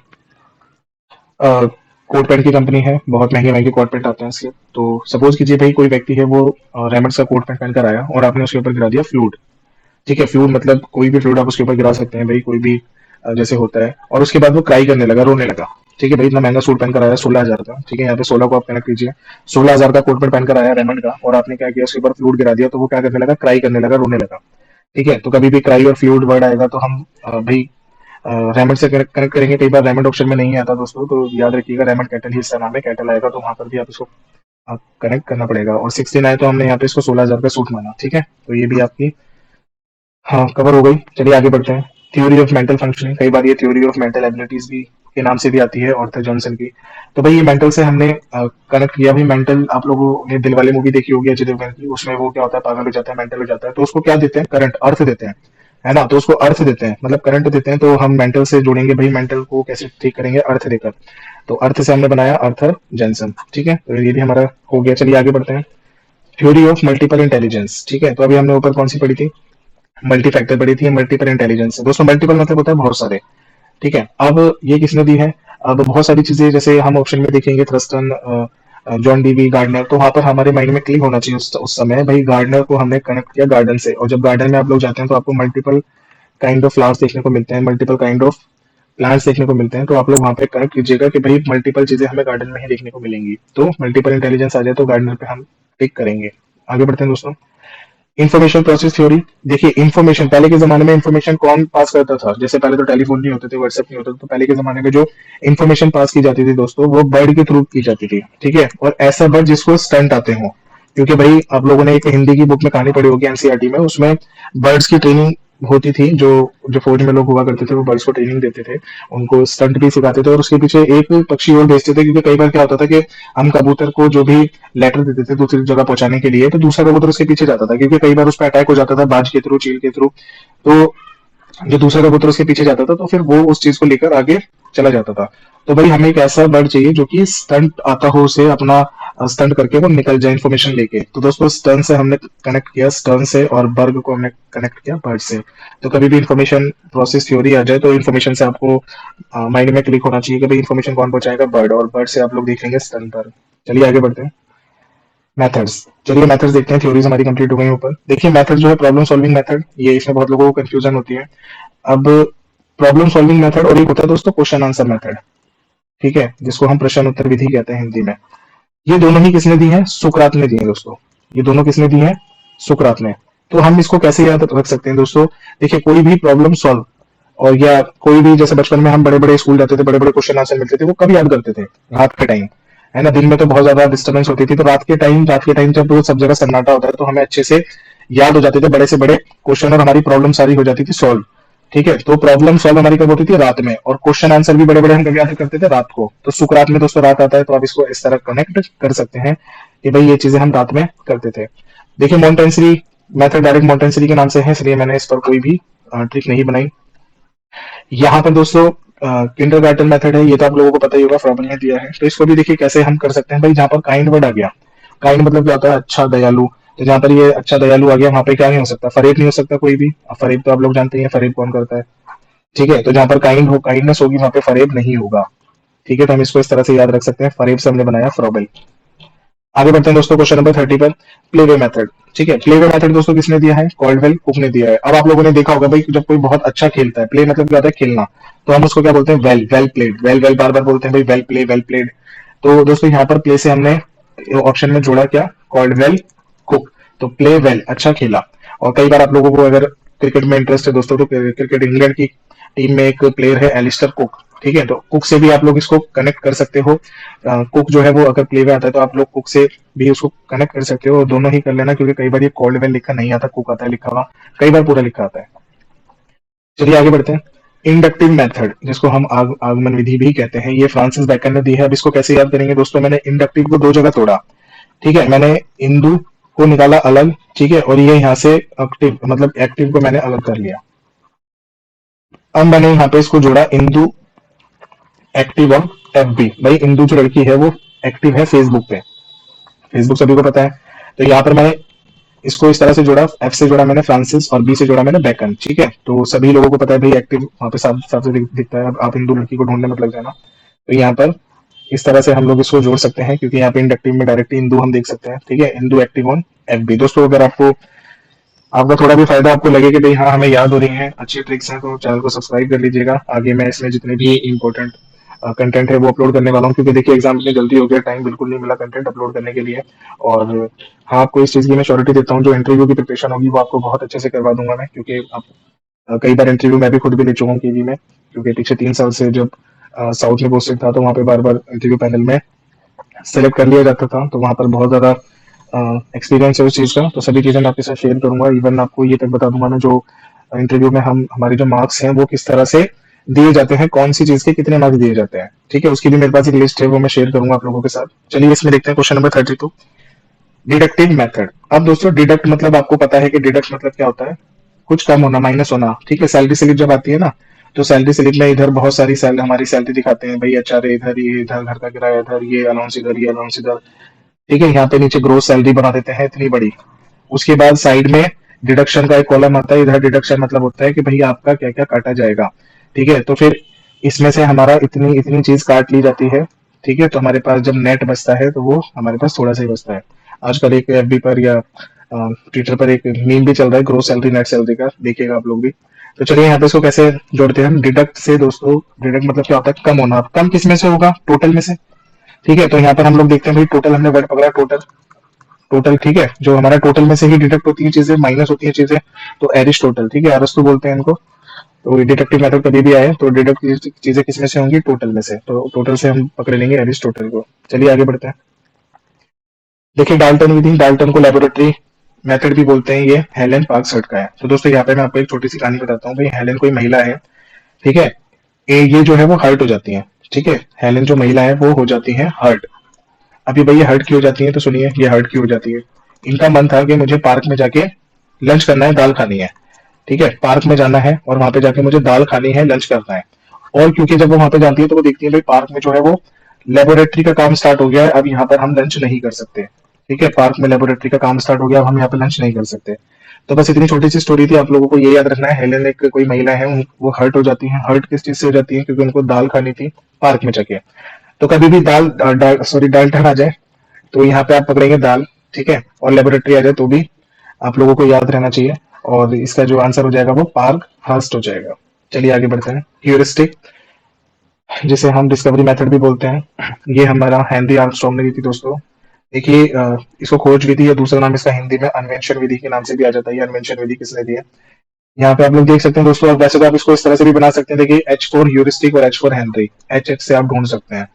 कोट पैंट की कंपनी है, बहुत महंगे महंगे कोट पैंट आते हैं इसके। तो सपोज कीजिए भाई कोई व्यक्ति है, वो रेमंड का कोट पैंट पहनकर आया और आपने उसके ऊपर गिरा दिया फ्लूइड। ठीक है, फ्लूइड मतलब कोई भी फ्लूइड आप उसके ऊपर गिरा सकते हैं भाई, कोई भी जैसे होता है। और उसके बाद वो क्राई करने लगा, रोने लगा। ठीक है भाई, इतना महंगा सूट पहनकर आया, 16,000 का। ठीक है, यहाँ पे 16 को आप कनेक्ट कीजिए। 16,000 का कोट पैंट पहनकर आया रेमंड का, और आपने क्या किया, उसके ऊपर फ्लूइड गिरा दिया, तो वो क्या करने लगा, क्राई करने लगा, रोने लगा। ठीक है, तो कभी भी क्राई और फ्लूइड वर्ड आएगा तो हम भाई रेमंड से कनेक्ट करेंगे। कई बार रेमंड ऑप्शन में नहीं आता दोस्तों, तो याद रखिएगा रेमंड कैटल ही इसका नाम है, कैटल आएगा तो वहां पर भी आप इसको कनेक्ट करना पड़ेगा। और 16 आए तो हमने यहाँ पे इसको 16,000 का सूट माना। ठीक है, तो ये भी आपकी हाँ कवर हो गई। चलिए आगे बढ़ते हैं। थ्योरी ऑफ मेंटल फंक्शनिंग, कई बार ये थ्योरी ऑफ मेंटल एबिलिटीज भी के नाम से भी आती है, ऑर्थर जॉनसन की। तो भाई ये मेंटल से हमने कनेक्ट किया। भाई मेंटल, आप लोगों ने दिल वाली मूवी देखी होगी अजय देवगन की, उसमें वो क्या होता है, पागल हो जाता है, मेंटल हो जाता है, तो उसको क्या देते हैं, करंट, अर्थ देते हैं, है ना। तो उसको अर्थ देते हैं, मतलब करंट देते हैं। तो हम मेंटल से जोड़ेंगे भाई, मेंटल को कैसे ठीक करेंगे, अर्थ देकर। तो अर्थ से हमने बनाया अर्थर जॉनसन। ठीक है, तो ये भी हमारा हो गया। चलिए आगे बढ़ते हैं। Theory of multiple intelligence. ठीक है, तो अभी हमने ऊपर कौन सी पढ़ी थी, मल्टी फैक्टर पढ़ी थी, मल्टीपल इंटेलिजेंस। दोस्तों मल्टीपल मतलब होता है बहुत सारे। ठीक है, अब ये किसने दी है? अब बहुत सारी चीजें, जैसे हम ऑप्शन में देखेंगे थ्रस्टन, जॉन डीवी, गार्डनर, तो वहां पर हमारे माइंड में क्लिक होना चाहिए उस समय भाई, गार्डनर को हमने कनेक्ट किया गार्डन से। और जब गार्डन में आप लोग जाते हैं तो आपको मल्टीपल काइंड ऑफ फ्लावर्स देखने को मिलते हैं, मल्टीपल काइंड ऑफ प्लांट्स देखने को मिलते हैं। तो आप लोग वहां पे कनेक्ट कीजिएगा कि भाई मल्टीपल चीजें हमें गार्डन में ही देखने को मिलेंगी। तो मल्टीपल इंटेलिजेंस आ जाए तो गार्डनर पे हम टिक करेंगे। आगे बढ़ते हैं दोस्तों। Information process theory. देखिए इन्फॉर्मेशन, पहले के जमाने में इन्फॉर्मेशन कौन पास करता था? जैसे पहले तो टेलीफोन नहीं होते थे, व्हाट्सएप नहीं होता था, तो पहले के जमाने में जो इन्फॉर्मेशन पास की जाती थी दोस्तों, वो बर्ड के थ्रू की जाती थी। ठीक है, और ऐसा बर्ड जिसको स्टंट आते हो। क्योंकि भाई आप लोगों ने एक हिंदी की बुक में कहानी पढ़ी होगी, एनसीईआरटी में, उसमें बर्ड्स की ट्रेनिंग होती थी। जो जो फौज में लोग हुआ करते थे, वो बर्ड्स को ट्रेनिंग देते थे, उनको स्टंट भी सिखाते थे, और उसके पीछे एक पक्षी और भेजते थे। क्योंकि कई बार क्या होता था कि हम कबूतर को जो भी लेटर देते थे दूसरी जगह पहुंचाने के लिए, तो दूसरा कबूतर उसके पीछे जाता था, क्योंकि कई बार उस पर अटैक हो जाता था बाज के थ्रू, चील के थ्रू। तो जो दूसरा कबूतर उसके पीछे जाता था, तो फिर वो उस चीज को लेकर आगे चला जाता था। तो भाई हमें एक ऐसा बर्ड चाहिए जो कि स्टंट आता हो, उसे अपना स्टंट करके वो निकल जाए इन्फॉर्मेशन लेके। तो दोस्तों स्टर्न से हमने कनेक्ट किया, स्टर्न से, और बर्ग को हमने कनेक्ट किया बर्ड से। तो कभी भी इन्फॉर्मेशन प्रोसेस थ्योरी आ जाए तो इन्फॉर्मेशन से आपको माइंड में क्लिक होना चाहिए कि भाई इन्फॉर्मेशन कौन पहुंचाएगा, बर्ड, और बर्ड से आप लोग देख लेंगे स्टर्न पर। चलिए आगे बढ़ते हैं। मेथड्स। चलिए मेथड्स देखते हैं, थ्योरीज हमारी कंप्लीट हो गई ऊपर। देखिए मेथड जो है, प्रॉब्लम सॉल्विंग मेथड, ये इसमें बहुत लोगों को कंफ्यूजन होती है। अब प्रॉब्लम सॉल्विंग मेथड और एक होता है दोस्तों क्वेश्चन आंसर मेथड। ठीक है, जिसको हम प्रश्न उत्तर विधि कहते हैं हिंदी में। ये दोनों ही किसने दी है? सुकरात ने दी है दोस्तों। ये दोनों किसने दी है? सुकरात ने। तो हम इसको कैसे याद रख सकते हैं दोस्तों? देखिए कोई भी प्रॉब्लम सॉल्व, और या कोई भी, जैसे बचपन में हम बड़े बड़े स्कूल जाते थे, बड़े बड़े क्वेश्चन आंसर मिलते थे, वो कब याद करते थे? रात के टाइम, है ना। दिन में तो बहुत ज्यादा डिस्टर्बेंस होती थी, तो रात के टाइम जब वो सब जगह सन्नाटा होता है, तो हमें अच्छे से याद हो जाते थे बड़े से बड़े क्वेश्चन, और हमारी प्रॉब्लम सारी हो जाती थी सॉल्व। ठीक है, तो प्रॉब्लम सॉल्व हमारी कब होती थी? रात में। और क्वेश्चन आंसर भी बड़े बड़े हम कब याद करते थे? रात को। तो सुकरात में दोस्तों रात आता है, तो आप इसको इस तरह कनेक्ट कर सकते हैं कि भाई ये चीजें हम रात में करते थे। देखिए मोन्टेंसरी मेथड डायरेक्ट मोन्टेंसरी के नाम से है, इसलिए मैंने इस पर कोई भी ट्रिक नहीं बनाई। यहाँ पर दोस्तों किंडरगार्टन मेथड है, ये तो आप लोगों को पता ही होगा, फ्रॉबल ने दिया है। तो इसको भी देखिए कैसे हम कर सकते हैं भाई। जहाँ पर काइंड वर्ड आ गया, काइंड मतलब क्या होता है? अच्छा, दयालु। तो जहाँ पर ये अच्छा दयालु आ गया, वहां पे क्या नहीं हो सकता? फरेब नहीं हो सकता कोई भी। फरेब तो आप लोग जानते हैं, फरेब कौन करता है। ठीक है, तो जहां पर काइंड हो, काइंडनेस होगी, वहां पे फरेब नहीं होगा। ठीक है, तो हम इसको इस तरह से याद रख सकते हैं, फरेब से हमने बनाया फ्रॉबल। आगे बढ़ते हैं दोस्तों क्वेश्चन नंबर 30 पर, प्लेवे मेथड। ठीक है, प्लेवे मेथड दोस्तों किसने दिया है? कॉल्डवेल कुक ने दिया है। अब आप लोगों ने देखा होगा भाई, जब कोई बहुत अच्छा खेलता है, प्ले मतलब क्या होता है? खेलना, तो हम उसको क्या बोलते हैं? Well, well played, well well बार बार बोलते हैं भाई, वेल प्ले, वेल प्लेड। तो दोस्तों यहाँ पर प्ले से हमने ऑप्शन में जोड़ा क्या? Caldwell cook. तो प्ले वेल, अच्छा खेला। और कई बार आप लोगों को अगर क्रिकेट में इंटरेस्ट है दोस्तों, तो क्रिकेट इंग्लैंड की टीम में एक प्लेयर है एलिस्टर कुक। ठीक है, तो कुक से भी आप लोग इसको कनेक्ट कर सकते हो। कुक जो है वो अगर प्ले में आता है तो आप लोग कुक से भी उसको कनेक्ट कर सकते हो, और दोनों ही कर लेना, क्योंकि कई बार ये कॉल्डवेल लिखा नहीं आता, कुक आता है लिखा हुआ, कई बार पूरा लिखा आता है। चलिए आगे बढ़ते हैं। इंडक्टिव मेथड, जिसको हम आगमन विधि भी कहते हैं, ये फ्रांसिस बैकन ने दी है। अब इसको कैसे याद करेंगे दोस्तों? मैंने इंडक्टिव को दो जगह तोड़ा। ठीक है, मैंने इंदु को निकाला अलग, ठीक है, और ये यहाँ से एक्टिव मतलब एक्टिव को मैंने अलग कर लिया। अब मैंने यहाँ पे इसको जोड़ा, इंदु एक्टिव और एफबी। भाई इंदु जो लड़की है वो एक्टिव है फेसबुक पे, फेसबुक सभी को पता है। तो यहाँ पर मैंने इसको इस तरह से जोड़ा, एफ से जोड़ा मैंने फ्रांसिस, और बी से जोड़ा मैंने बैकन। ठीक है, तो सभी लोगों को पता है भाई एक्टिव वहां पे साफ साफ से दिखता है। अब आप हिंदू लड़की को ढूंढने मत लग जाना। तो यहाँ पर इस तरह से हम लोग इसको जोड़ सकते हैं, क्योंकि यहाँ पे इंडक्टिव में डायरेक्टली हिंदू हम देख सकते हैं। ठीक है, Hindu active on F B. दोस्तों अगर आपको आपका थोड़ा भी फायदा आपको लगे कि भाई हाँ हमें याद हो रही है, अच्छी ट्रिक्स हैं, तो चैनल को सब्सक्राइब कर लीजिएगा। आगे मैं इसमें जितने भी इंपॉर्टेंट कंटेंट है वो अपलोड करने वाला हूँ, क्योंकि देखिए एग्जाम इतनी जल्दी हो गया, टाइम बिल्कुल नहीं मिला कंटेंट अपलोड करने के लिए। और हाँ, आपको इस चीज की मैं श्योरिटी देता हूँ, जो इंटरव्यू की प्रिपरेशन होगी वो आपको बहुत अच्छे से करवा दूंगा मैं, क्योंकि आप कई बार इंटरव्यू मैं भी खुद भी ले चुका हूँ केवी में, क्योंकि पिछले 3 साल से जब साउथ में पोस्टेड था, तो वहाँ पे बार बार इंटरव्यू पैनल में सेलेक्ट कर लिया जाता था। तो वहाँ पर बहुत ज्यादा एक्सपीरियंस है उस चीज का, तो सभी चीजें मैं आपके साथ शेयर करूंगा। इवन आपको ये तक बता दूंगा मैं, जो इंटरव्यू में हम हमारे जो मार्क्स हैं वो किस तरह से दिए जाते हैं, कौन सी चीज के कितने मार्क्स दिए जाते हैं। ठीक है, उसकी भी मेरे पास एक लिस्ट है, वो मैं शेयर करूंगा आप लोगों के साथ। चलिए इसमें देखते हैं क्वेश्चन नंबर 32, डिडक्टिव मेथड। अब दोस्तों डिडक्ट मतलब आपको पता है कि डिडक्ट मतलब क्या होता है? कुछ कम होना, माइनस होना। ठीक है, सैलरी स्लिप जब आती है ना, तो सैलरी स्लिप में इधर बहुत सारी हमारी सैलरी दिखाते हैं भाई, एचआरए इधर, ये इधर, घर का किराया इधर, ये अलाउंस इधर, ये अलाउंस इधर। ठीक है, यहाँ पे नीचे ग्रोस सैलरी बना देते हैं इतनी बड़ी। उसके बाद साइड में डिडक्शन का एक कॉलम आता है। इधर डिडक्शन मतलब होता है कि भाई आपका क्या क्या काटा जाएगा। ठीक है, तो फिर इसमें से हमारा इतनी इतनी चीज काट ली जाती है। ठीक है, तो हमारे पास जब नेट बचता है तो वो हमारे पास थोड़ा सा ही बचता है। आजकल एक एफबी पर या ट्विटर पर एक मीम भी चल रहा है, ग्रोस सैलरी नेट सैलरी का, देखिएगा आप लोग भी। तो चलिए यहाँ पे इसको कैसे जोड़ते हैं हम डिडक्ट से दोस्तों। डिडक्ट मतलब क्या होता है? कम होना। कम किस में से होगा? टोटल में से। ठीक है, तो यहाँ पर हम लोग देखते हैं भाई, टोटल हमने वर्ड पकड़ा, टोटल। टोटल, ठीक है, जो हमारा टोटल में से ही डिडक्ट होती है चीजें, माइनस होती है चीजें, तो एरिश टोटल। ठीक है, अरस्तु बोलते हैं इनको। तो डिडक्टिव मेथड कभी भी आए तो डिडक्ट चीजें किसमें से होंगी? टोटल में से। तो टोटल से हम पकड़ लेंगे एरिश टोटल को। चलिए आगे बढ़ते हैं। देखिए डाल्टन विधि, डाल्टन को लेबोरेटरी मेथड भी बोलते हैं, ये हेलेन पार्क्सहर्ट का है। तो दोस्तों यहाँ पे मैं आपको एक छोटी सी कहानी बताता हूँ भाई। हेलेन कोई महिला है, ठीक है, ये जो है वो हर्ट हो जाती है। ठीक है, हेलेन जो महिला है वो हो जाती है हर्ट। अभी भाई ये हर्ट क्यों हो जाती है? तो सुनिए, ये हर्ट क्यों हो जाती है। इनका मन था कि मुझे पार्क में जाके लंच करना है, दाल खानी है। ठीक है, पार्क में जाना है और वहां पे जाके मुझे दाल खानी है, लंच करना है। और क्योंकि जब वो वहां पे जाती है तो वो देखती है भाई पार्क में जो है वो लेबोरेटरी का काम स्टार्ट हो गया है, अब यहाँ पर हम लंच नहीं कर सकते। ठीक है, पार्क में लेबोरेटरी का काम स्टार्ट हो गया, अब हम यहाँ पे लंच नहीं कर सकते। तो बस इतनी छोटी सी स्टोरी थी, आप लोगों को ये याद रखना है। हेलेन एक कोई महिला है, वो हर्ट हो जाती है। हर्ट किस चीज से हो जाती है? क्योंकि उनको दाल खानी थी पार्क में जाके। तो कभी भी सॉरी डाल्टन आ जाए तो यहाँ पे आप पकड़ेंगे दाल। ठीक है, और लेबोरेटरी आ जाए तो भी आप लोगों को याद रहना चाहिए, और इसका जो आंसर हो जाएगा वो पार्क हर्स्ट हो जाएगा। चलिए आगे बढ़ते हैं। ह्यूरिस्टिक, जिसे हम डिस्कवरी मेथड भी बोलते हैं, ये हमारा हेनरी आर्मस्ट्रॉन्ग ने दी थी दोस्तों। देखिए इसको खोज विधि या दूसरा नाम इसका हिंदी में अन्वेषण विधि के नाम से भी आ जाता है। ये अन्वेषण विधि किसने दी है? यहाँ पे आप लोग देख सकते हैं दोस्तों। अब वैसे तो आप इसको इस तरह से भी बना सकते हैं, देखिए H4 ह्यूरिस्टिक और H4 हेनरी, H से आप ढूंढ सकते हैं।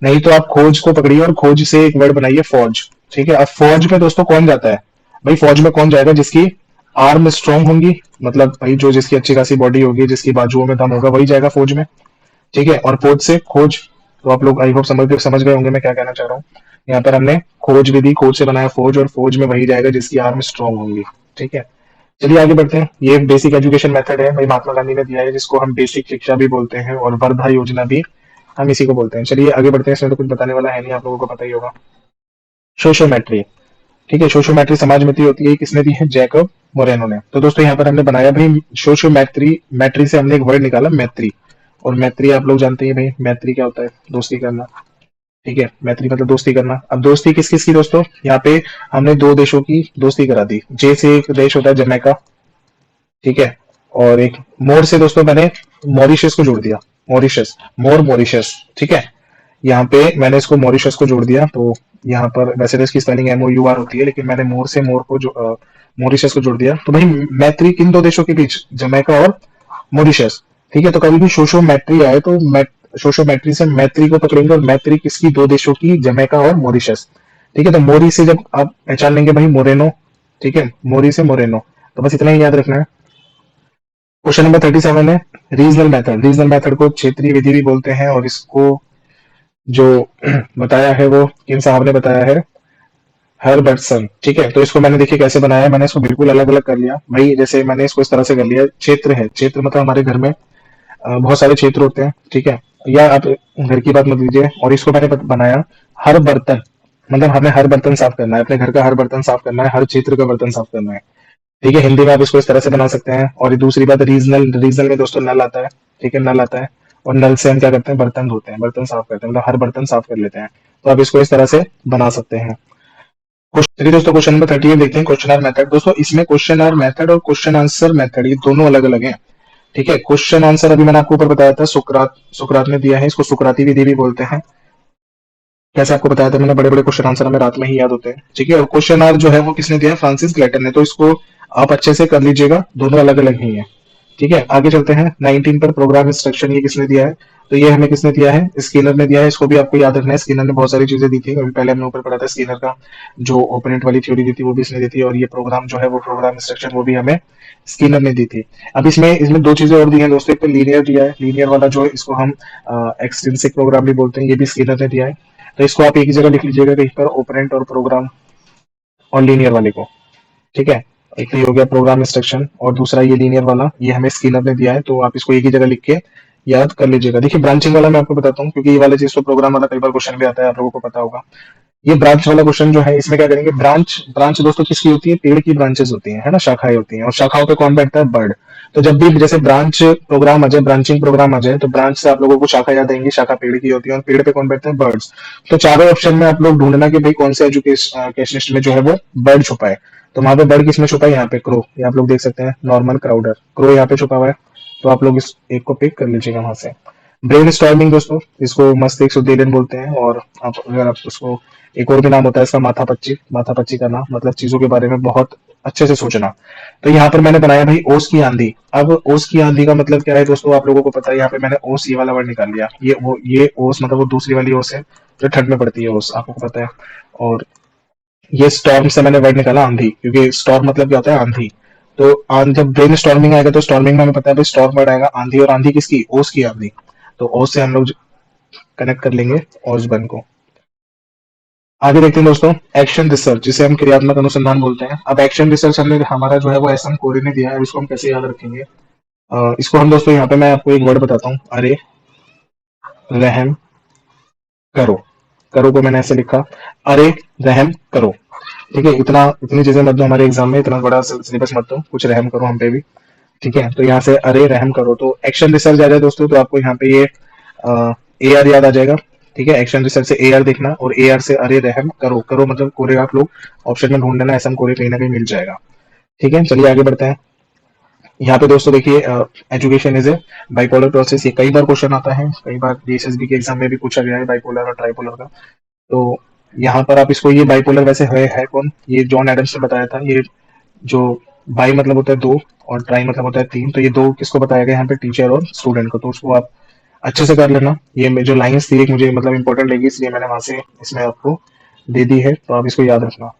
नहीं तो आप खोज को पकड़िए और खोज से एक वर्ड बनाइए, फौज। ठीक है, अब फौज में दोस्तों कौन जाता है? भाई फौज में कौन जाएगा? जिसकी आर्म स्ट्रांग होंगी, मतलब भाई जो जिसकी अच्छी खासी बॉडी होगी, जिसकी बाजुओं में दम होगा, वही जाएगा फौज में। ठीक है, और फौज से खोज, तो आप लोग आई होप समझ गए होंगे मैं क्या कहना चाह रहा हूँ। यहाँ पर हमने खोज विधि, खोज से बनाया फौज, और फौज में वही जाएगा जिसकी आर्म स्ट्रांग होंगी। ठीक है, चलिए आगे बढ़ते हैं। ये बेसिक एजुकेशन मेथड है, भाई महात्मा गांधी ने दिया है, जिसको हम बेसिक शिक्षा भी बोलते हैं, और वर्धा योजना भी हम इसी को बोलते हैं। चलिए आगे बढ़ते हैं, इसमें तो कुछ बताने वाला है नहीं, आप लोगों को पता ही होगा। सोशियोमेट्री, ठीक है, सोशियोमेट्री समाज मिति होती है, किसने दी है? जैकब मोरेनो ने। तो दोस्तों यहाँ पर हमने बनाया भाई सोशियोमेट्री, मैट्री से हमने एक वर्ड निकाला मैत्री, और मैत्री आप लोग जानते हैं भाई, मैत्री क्या होता है? दोस्ती करना। ठीक है, मैत्री मतलब दोस्ती करना। अब दोस्ती किस किस की दोस्तों, यहाँ पे हमने दो देशों की दोस्ती करा दी। जे से एक देश होता है जमैका, ठीक है, और एक मोर से दोस्तों मैंने मॉरिशस को जोड़ दिया। मॉरिशस, मोर मॉरिशस, ठीक है, यहाँ पे मैंने इसको मॉरिशस को जोड़ दिया। तो यहाँ पर वैसे तो इसकी स्पेलिंग MOUR होती है, लेकिन मैंने मोर से मोर को जो मॉरिशस को जोड़ दिया। तो भाई मैत्री किन दो देशों के बीच, जमैका और मॉरिशस, ठीक है। तो कभी भी शोशो मैत्री आए तो शोशो मैत्री से मैत्री को पकड़ेंगे, और मैत्री किसकी, दो देशों की, जमैका और मॉरिशस, ठीक है। तो मोरी से जब आप पहचान लेंगे भाई मोरेनो, ठीक है, मोरी से मोरेनो, तो बस इतना ही याद रखना है। क्वेश्चन नंबर 37 है रीजनल मेथड। रीजनल मेथड को क्षेत्रीय विधि भी बोलते हैं, और इसको जो बताया है वो किन साहब ने बताया है, हरबर्टसन, ठीक है। तो इसको मैंने देखिए कैसे बनाया है, मैंने इसको बिल्कुल अलग अलग कर लिया भाई। जैसे मैंने इसको इस तरह से कर लिया, क्षेत्र है, क्षेत्र मतलब हमारे घर में बहुत सारे क्षेत्र होते हैं, ठीक है, या आप घर की बात मत लीजिए। और इसको मैंने बनाया हर बर्तन, मतलब हमें हर बर्तन साफ करना है, अपने घर का हर बर्तन साफ करना है, हर क्षेत्र का बर्तन साफ करना है, ठीक है। हिंदी में आप इसको इस तरह से बना सकते हैं। और दूसरी बात रीजनल, रीजनल में दोस्तों नल आता है, ठीक है, नल आता है, और नल से हम क्या करते हैं, बर्तन धोते हैं, बर्तन साफ करते हैं, मतलब हर बर्तन साफ कर लेते हैं। तो आप इसको इस तरह से बना सकते हैं। चलिए दोस्तों क्वेश्चन नंबर 38 देखते हैं, क्वेश्चन आर मेथड। दोस्तों इसमें क्वेश्चन आर मेथड और क्वेश्चन आंसर मेथड ये दोनों अलग अलग हैं, ठीक है। क्वेश्चन आंसर अभी मैंने आपको ऊपर बताया था, सुकरात सुकरात ने दिया है, इसको सुकराती विधि भी बोलते हैं। जैसे आपको बताया था मैंने, बड़े बड़े क्वेश्चन आंसर हमें रात में ही याद होते हैं, ठीक है। और क्वेश्चन आर जो है वो किसने दिया है, फ्रांसिस ग्लेटन ने। तो इसको आप अच्छे से कर लीजिएगा, दोनों अलग अलग ही है, ठीक है। आगे चलते हैं 19 पर, प्रोग्राम इंस्ट्रक्शन, ये किसने दिया है, तो ये हमें किसने दिया है, स्किनर ने दिया है। इसको भी आपको याद रखना है, स्किनर ने बहुत सारी चीजें दी थी, अभी पहले हमने ऊपर पढ़ा था स्किनर का जो ओपोनेंट वाली थ्योरी दी थी वो भी इसने दी थी, और ये प्रोग्राम जो है वो प्रोग्राम इंस्ट्रक्शन वो भी हमें स्किनर ने दी थी। अब इसमें इसमें दो चीजें और दी हैं दोस्तों, एक तो लीनियर दिया है, लीनियर वाला जो है इसको हम एक्सट्रिंसिक प्रोग्राम भी बोलते हैं, ये भी स्किनर ने दिया है। तो इसको आप एक ही जगह लिख लीजिएगा कहीं पर, ओपोनेंट और प्रोग्राम और लीनियर वाले को, ठीक है। एक तो ये हो गया प्रोग्राम इंस्ट्रक्शन, और दूसरा ये लीनियर वाला, ये हमें स्किनर ने दिया है। तो आप इसको एक ही जगह लिख के याद कर लीजिएगा। देखिए ब्रांचिंग वाला मैं आपको बताता हूँ, क्योंकि ये वाला चीज तो प्रोग्राम वाला कई बार क्वेश्चन भी आता है, आप लोगों को पता होगा। ये ब्रांच वाला क्वेश्चन जो है, इसमें क्या करेंगे, ब्रांच ब्रांच दोस्तों किसकी होती है, पेड़ की ब्रांचेस होती है ना, शाखाएं होती हैं, और शाखाओं पे कौन बैठता है, बर्ड। तो जब भी जैसे ब्रांच प्रोग्राम आ जाए, ब्रांचिंग प्रोग्राम आ जाए, तो ब्रांच से आप लोगों को शाखा याद आएंगी, शाखा पेड़ की होती है, और पेड़ पे कौन बैठते हैं, बर्ड्स। तो चारों ऑप्शन में आप लोग ढूंढना कि भाई कौन से एजुकेशनिस्ट में जो है वो बर्ड छुपा है। तो वहां पे बर्ड किसमें छुपा है, यहाँ पे क्रो, ये आप लोग देख सकते हैं, नॉर्मन क्राउडर, क्रो यहाँ पे छुपा हुआ है। तो आप लोग इस एक को पिक कर लीजिएगा वहां से। ब्रेन स्टॉर्मिंग दोस्तों, इसको मस्तिष्क उद्दीलन बोलते हैं, और आप अगर आप उसको, एक और भी नाम होता है इसका, माथा पच्ची, माथा पच्ची का नाम मतलब चीजों के बारे में बहुत अच्छे से सोचना। तो यहाँ पर मैंने बनाया भाई ओस की आंधी। अब ओस की आंधी का मतलब क्या है दोस्तों, आप लोगों को पता है, यहाँ पे मैंने ओस ये वाला वर्ड निकाल लिया, ये ओस मतलब वो दूसरी वाली ओस है जो ठंड में पड़ती है, ओस आपको पता है। और ये स्टॉर्म से मैंने वर्ड निकाला आंधी, क्योंकि स्टॉर्म मतलब क्या होता है, आंधी। तो जब ब्रेन स्टॉर्मिंग आएगा तो स्टॉर्मिंग में हमें पता है भाई स्टॉर्म वर्ड आएगा, आंधी, और आंधी किसकी, ओस की आंधी। तो ओस से हम लोग कनेक्ट कर लेंगे ओसबर्न को। आगे देखते हैं दोस्तों, एक्शन रिसर्च, जिसे हम क्रियात्मक अनुसंधान बोलते हैं। अब एक्शन रिसर्च हमने हमारा जो है वो SM कोरी ने दिया है, इसको हम कैसे याद रखेंगे। इसको हम दोस्तों, यहाँ पे मैं आपको एक वर्ड बताता हूँ, अरे रहम करो। करो को मैंने ऐसे लिखा, अरे रहम करो, ठीक है। इतनी चीजें मत दो हमारे एग्जाम में, इतना बड़ा सिलेबस मत दो, कुछ रहम करो हम पे भी, ठीक है। तो यहाँ से अरे रहम करो, तो एक्शन रिसर्च आ जाए दोस्तों, तो आपको यहाँ पे ये AR याद आ जाएगा, ठीक है। एक्शन रिसर्च से AR देखना, और AR से अरे रहम करो, करो मतलब कोरे, आप लोग ऑप्शन में ढूंढ लेना, SM कोरे कहीं ना कहीं मिल जाएगा, ठीक है। चलिए आगे बढ़ते हैं। यहाँ पे दोस्तों देखिए, education is a bipolar process, ये कई बार क्वेश्चन आता है, कई बार DSSB के एग्जाम में भी पूछा गया है बाइपोलर और ट्राइपोलर का। तो यहाँ पर आप इसको, ये बाइपोलर वैसे है कौन, ये जॉन एडम्स ने बताया था। ये जो बाई मतलब होता है दो, और ट्राई मतलब होता है तीन, तो ये दो किसको बताया गया यहाँ पे, टीचर और स्टूडेंट को। तो उसको आप अच्छे से कर लेना। ये जो लाइंस थी एक मुझे मतलब इंपॉर्टेंट लगी, इसलिए मैंने वहां से इसमें आपको दे दी है, तो आप इसको याद रखना।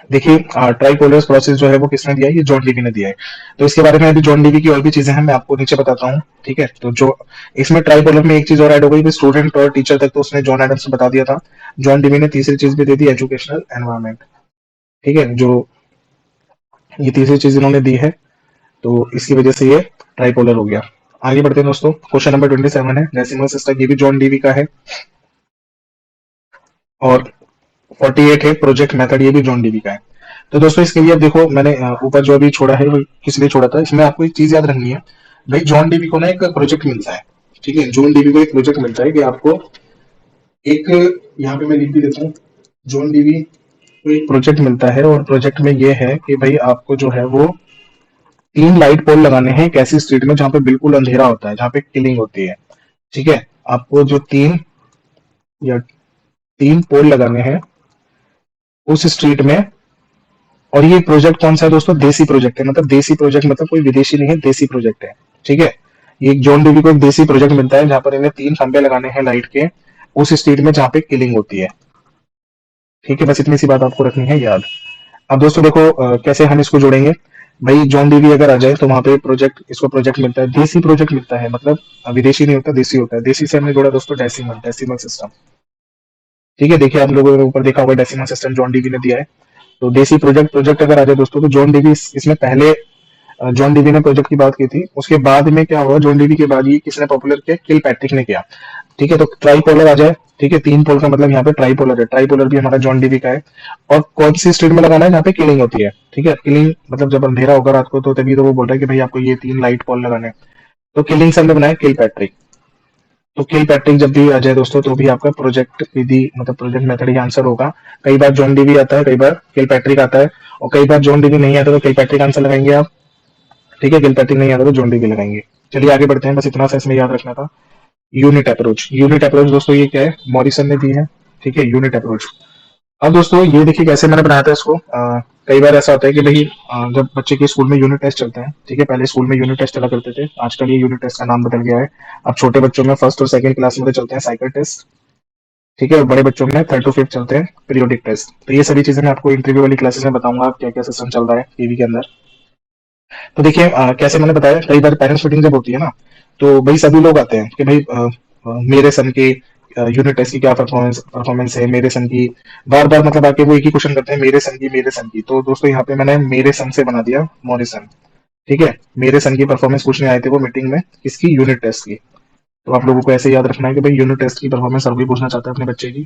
देखिए ट्राइपोलर प्रोसेस जो है वो किसने दिया है, ये जॉन डीवी ने दिया है। तो इसके बारे में अभी जॉन डीवी की और भी चीजें हैं, मैं आपको नीचे बताता हूँ, ठीक है। तो जो इसमें ट्राइपोलर में एक चीज और ऐड हो गई, स्टूडेंट और टीचर तक तो उसने जॉन एडम्स ने बता दिया था। जॉन डीवी ने तीसरी चीज भी दे दी, एजुकेशनल एनवायरमेंट, ठीक है। जो ये तीसरी चीज इन्होंने दी है, तो इसकी वजह से ये ट्राइपोलर हो गया। आगे बढ़ते हैं दोस्तों, क्वेश्चन नंबर 27 है डेसिमल सिस्टम, ये भी जॉन डीवी का है। और 48 है प्रोजेक्ट मेथड, ये भी जॉन डीवी का है। तो दोस्तों इसके लिए अब देखो, मैंने ऊपर जो अभी छोड़ा है वो किस लिए छोड़ा था, इसमें आपको एक चीज याद रखनी है भाई, जॉन डीवी को ना एक प्रोजेक्ट मिलता है, ठीक है। जॉन डीवी को एक प्रोजेक्ट मिलता है कि आपको एक यहाँ पे मैं लिख भी देता हूँ, जॉन डीवी को एक प्रोजेक्ट मिलता है और प्रोजेक्ट में ये है कि भाई आपको जो है वो 3 लाइट पोल लगाने हैं एक ऐसी स्ट्रीट में जहाँ पे बिल्कुल अंधेरा होता है, जहाँ पे किलिंग होती है। ठीक है, आपको जो 3 पोल लगाने हैं उस स्ट्रीट में। और ये प्रोजेक्ट कौन सा है दोस्तों? देसी प्रोजेक्ट है, मतलब देसी प्रोजेक्ट मतलब कोई विदेशी नहीं है, देसी प्रोजेक्ट है। ठीक है, ये जॉन डीवी को एक देसी प्रोजेक्ट मिलता है जहां पर इन्हें 3 खंबे लगाने हैं लाइट के उस स्ट्रीट में जहाँ पे किलिंग होती है। ठीक है, बस इतनी सी बात आपको रखनी है याद। अब दोस्तों देखो कैसे हम इसको जोड़ेंगे। भाई जॉन डीवी अगर आ जाए तो वहां पे प्रोजेक्ट, इसको प्रोजेक्ट मिलता है, देसी प्रोजेक्ट मिलता है, मतलब विदेशी नहीं होता, देसी होता है। देसी से हमने जोड़ा दोस्तों डेसिमल, डेसिमल सिस्टम। ठीक है, देखिए आप लोगों ने ऊपर देखा होगा डेसिमल सिस्टम जॉन डीवी ने दिया है। तो देसी प्रोजेक्ट प्रोजेक्ट अगर आ जाए दोस्तों तो जॉन डीवी इसमें पहले जॉन डीवी ने प्रोजेक्ट की बात की थी। उसके बाद में क्या हुआ, जॉन डीवी के बाद ही किसने पॉपुलर किया? किल पैट्रिक ने किया। ठीक है, तो ट्राईपोलर आ जाए। ठीक है, 3 पोल का मतलब यहाँ पे ट्राईपोलर है, ट्राईपोलर भी हमारा जॉन डीवी का है। और कौन सी स्ट्रीट में लगाना है? जहाँ पे किलिंग होती है। ठीक है, किलिंग मतलब जब अंधेरा होगा रात को तो तभी तो वो बोल रहा है कि भाई आपको ये 3 लाइट पोल लगाने हैं। तो किलिंग से हमने बनाया किल पैट्रिक। तो किल पैट्रिक जब भी आ जाए दोस्तों तो भी आपका प्रोजेक्ट विधि मतलब प्रोजेक्ट मेथड ही आंसर होगा। कई बार जॉन डीवी आता है, कई बार किल पैट्रिक आता है, और कई बार जॉन डीवी नहीं आता तो किल पैट्रिक आंसर लगाएंगे आप। ठीक है, किल पैट्रिक नहीं आता तो जॉन डीवी लगाएंगे। चलिए आगे बढ़ते हैं, बस इतना सा इसमें याद रखना था। यूनिट अप्रोच, यूनिट अप्रोच दोस्तों ये क्या है? मॉरिसन ने दी है। ठीक है, यूनिट अप्रोच। अब दोस्तों ये देखिए कैसे मैंने बनाया था इसको। कई बार ऐसा होता है कि भाई जब बच्चे के स्कूल में यूनिट टेस्ट चलते हैं। ठीक है, पहले स्कूल में यूनिट टेस्ट चला करते थे, आजकल ये यूनिट टेस्ट का नाम बदल गया है। अब छोटे बच्चों में फर्स्ट और सेकंड क्लास में तो चलते हैं साइकिल टेस्ट। ठीक है, और बड़े बच्चों में थर्ड टू फिफ्थ चलते हैं पीरियोडिक टेस्ट। तो ये सभी चीजें मैं आपको इंटरव्यू वाली क्लासेस में बताऊंगा क्या क्या सिस्टम चल रहा है टीवी के अंदर। तो देखिए कैसे मैंने बताया, कई बार पेरेंट्स मीटिंग जब होती है ना तो भाई सभी लोग आते हैं कि भाई मेरे सन के यूनिट टेस्ट की क्या परफॉर्मेंस परफॉर्मेंस है मेरे सन की। बार बार मतलब आके वो एक ही क्वेश्चन करते हैं, मेरे सन की, मेरे सन की। तो दोस्तों यहाँ पे मैंने मेरे सन से बना दिया मॉरिसन। ठीक है, मेरे सन की परफॉर्मेंस पूछने आए थे वो मीटिंग में, किसकी? यूनिट टेस्ट की। तो आप लोगों को ऐसे याद रखना है कि भाई यूनिट टेस्ट की परफॉर्मेंस हर कोई पूछना चाहता है अपने बच्चे की।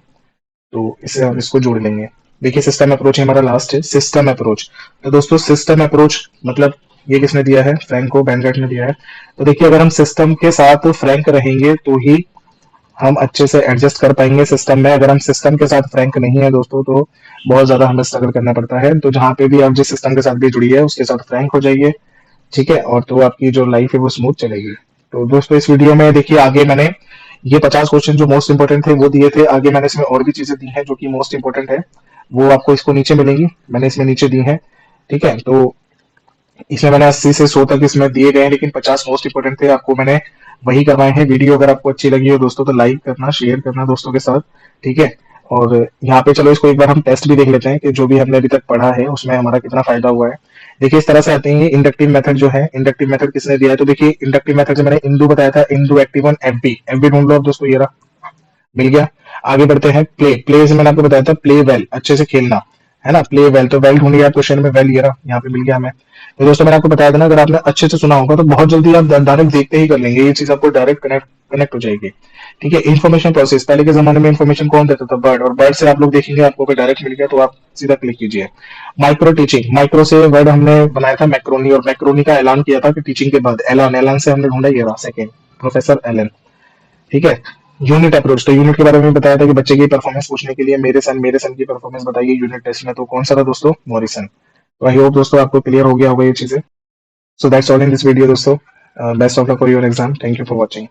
तो इससे हम इसको जोड़ लेंगे। देखिए सिस्टम अप्रोच हमारा लास्ट है, सिस्टम अप्रोच। तो दोस्तों सिस्टम अप्रोच मतलब ये किसने दिया है? फ्रैंको बैनगर्ट ने दिया है। तो देखिए अगर हम सिस्टम के साथ फ्रैंक रहेंगे तो ही हम अच्छे से एडजस्ट कर पाएंगे सिस्टम में। अगर हम सिस्टम के साथ फ्रैंक नहीं है दोस्तों तो बहुत ज्यादा हमें स्ट्रगल करना पड़ता है। तो जहां पे भी आप जिस सिस्टम के साथ भी जुड़ी है उसके साथ फ्रैंक हो जाइए। ठीक है, और तो आपकी जो लाइफ है वो स्मूथ चलेगी। तो दोस्तों इस वीडियो में देखिए आगे मैंने ये 50 क्वेश्चन जो मोस्ट इंपोर्टेंट थे वो दिए थे। आगे मैंने इसमें और भी चीजें दी हैं जो कि मोस्ट इंपोर्टेंट है, वो आपको इसको नीचे मिलेंगी, मैंने इसमें नीचे दी है। ठीक है, तो इसमें मैंने 80 से 100 तक इसमें दिए गए हैं, लेकिन 50 मोस्ट इंपोर्टेंट थे आपको मैंने वही करवाए हैं। वीडियो अगर आपको अच्छी लगी हो दोस्तों तो लाइक करना, शेयर करना दोस्तों के साथ। ठीक है, और यहाँ पे चलो इसको एक बार हम टेस्ट भी देख लेते हैं कि जो भी हमने अभी तक पढ़ा है उसमें हमारा कितना फायदा हुआ है। देखिए इस तरह से आते हैं इंडक्टिव मेथड जो है, इंडक्टिव मेथड किसने दिया है? तो देखिए इंडक्टिव मेथड से मैंने इंडू बताया था, Indu active on FB, FB ढूंढ लो अब दोस्तों, ये रहा, मिल गया। आगे बढ़ते हैं, प्ले, प्ले से मैंने आपको बताया था प्ले वेल, अच्छे से खेलना, है ना, प्ले वेल। तो वेल ढूंढिए आप क्वेश्चन में, वेल ये रहा, यहाँ पे मिल गया हमें। तो दोस्तों मैंने आपको बताया था ना, अगर आपने अच्छे से सुना होगा तो बहुत जल्दी आप डायरेक्ट देखते ही कर लेंगे, ये चीज आपको डायरेक्ट कनेक्ट कनेक्ट हो जाएगी। ठीक है, इन्फॉर्मेशन प्रोसेस, पहले के जमाने में इन्फॉर्मेशन कौन देता था? बर्ड, और बर्ड से आप लोग देखेंगे आपको अगर डायरेक्ट मिल गया तो आप सीधा क्लिक कीजिए। माइक्रो टीचिंग, माइक्रो से वर्ड हमने बनाया था मैक्रोनी, और मैक्रोनी का ऐलान किया था कि टीचिंग के बाद एलान, एलान से हमने ढूंढा ये रहा सेकेंड, प्रोफेसर एलन। ठीक है, यूनिट अप्रोच, तो यूनिट के बारे में बताया था कि बच्चे की परफॉर्मेंस पूछने के लिए मेरे सन की परफॉर्मेंस बताइए यूनिट टेस्ट में, तो कौन सा था दोस्तों? मॉरिसन। तो आई होप दोस्तों आपको क्लियर हो गया होगा ये चीजें। So that's all in this video दोस्तों। Best of luck for your exam, thank you for watching.